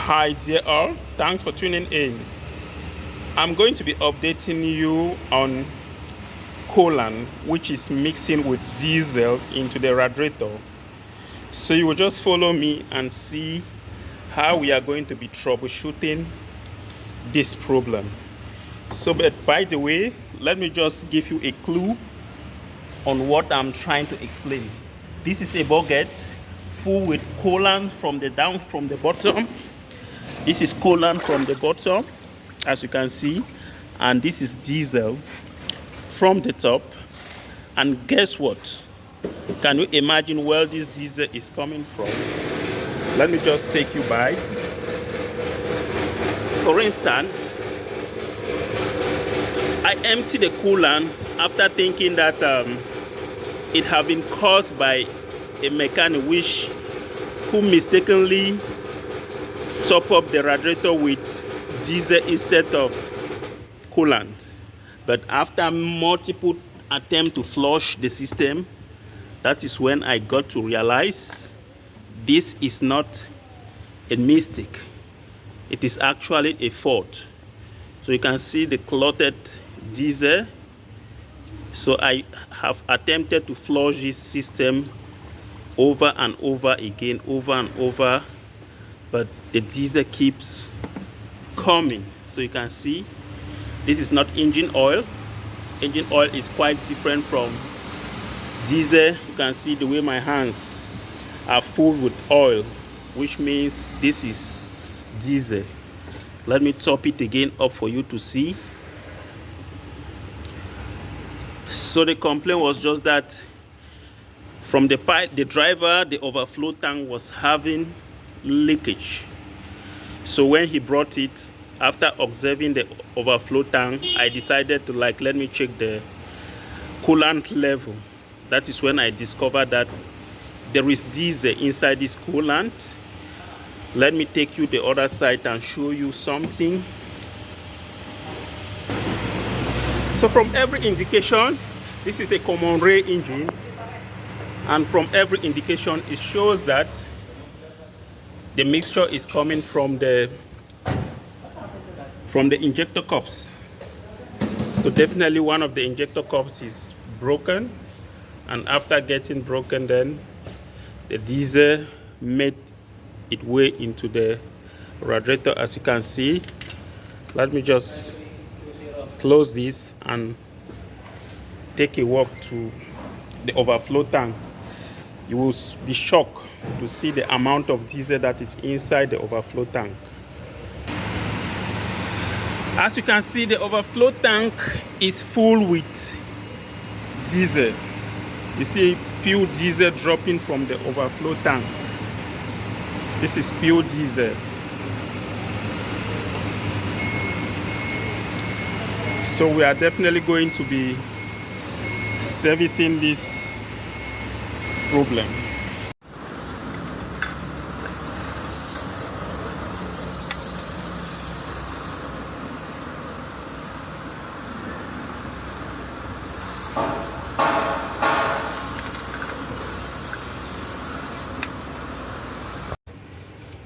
Hi dear all, thanks for tuning in. I'm going to be updating you on coolant, which is mixing with diesel into the radiator. So you will just follow me and see how we are going to be troubleshooting this problem. So, but by the way, let me just give you a clue on what I'm trying to explain. This is a bucket full with coolant from the bottom. This is coolant from the bottom, as you can see, and this is diesel from the top. And guess what? Can you imagine where this diesel is coming from? Let me just take you by. For instance, I empty the coolant after thinking that it had been caused by a mechanic who mistakenly top up the radiator with diesel instead of coolant. But after multiple attempts to flush the system, that is when I got to realize this is not a mistake. It is actually a fault. So you can see the clotted diesel. So I have attempted to flush this system over and over again, but the diesel keeps coming. So you can see this is not engine oil. Engine oil is quite different from diesel. You can see the way my hands are full with oil, which means this is diesel. Let me top it again up for you to see. So the complaint was just that from the driver, the overflow tank was having leakage. So when he brought it, after observing the overflow tank, I decided to let me check the coolant level. That is when I discovered that there is diesel inside this coolant. Let me take you the other side and show you something. So from every indication, this is a common ray engine, and from every indication it shows that the mixture is coming from the injector cups. So definitely one of the injector cups is broken, and after getting broken, then the diesel made its way into the radiator, as you can see. Let me just close this and take a walk to the overflow tank. You will be shocked to see the amount of diesel that is inside the overflow tank. As you can see, the overflow tank is full with diesel. You see pure diesel dropping from the overflow tank. This is pure diesel. So we are definitely going to be servicing this problem.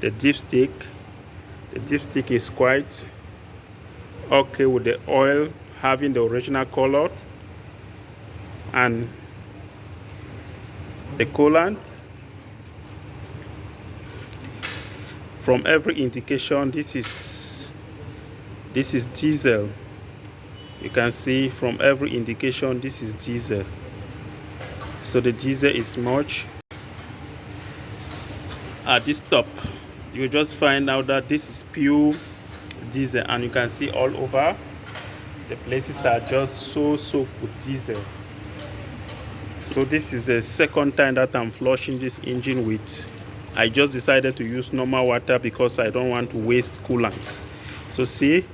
The dipstick is quite okay with the oil having the original color, and the coolant, from every indication, this is diesel. You can see from every indication this is diesel. So the diesel is much. At this top, you just find out that this is pure diesel, and you can see all over the places are just so soaked with diesel. So this is the second time that I'm flushing this engine with. I just decided to use normal water because I don't want to waste coolant. So see,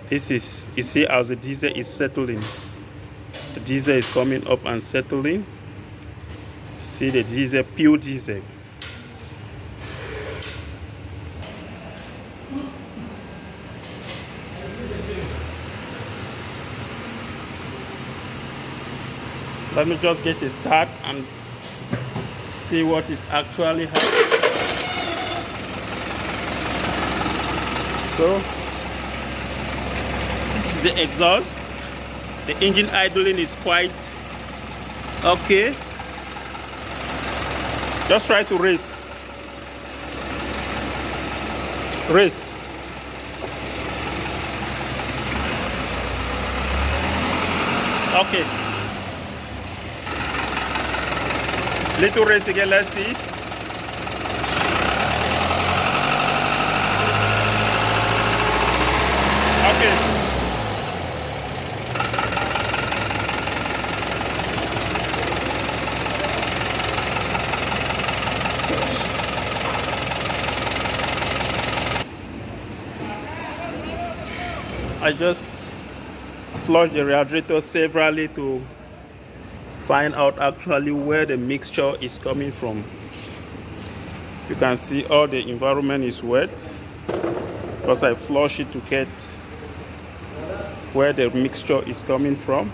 this is, you see how the diesel is settling. The diesel is coming up and settling. See the diesel, pure diesel. Let me just get a start and see what is actually happening. So this is the exhaust. The engine idling is quite okay. Just try to race. Okay. Little race again, let's see. Okay. I just flushed the radiator severally to find out actually where the mixture is coming from. You can see all the environment is wet because I flush it to get where the mixture is coming from.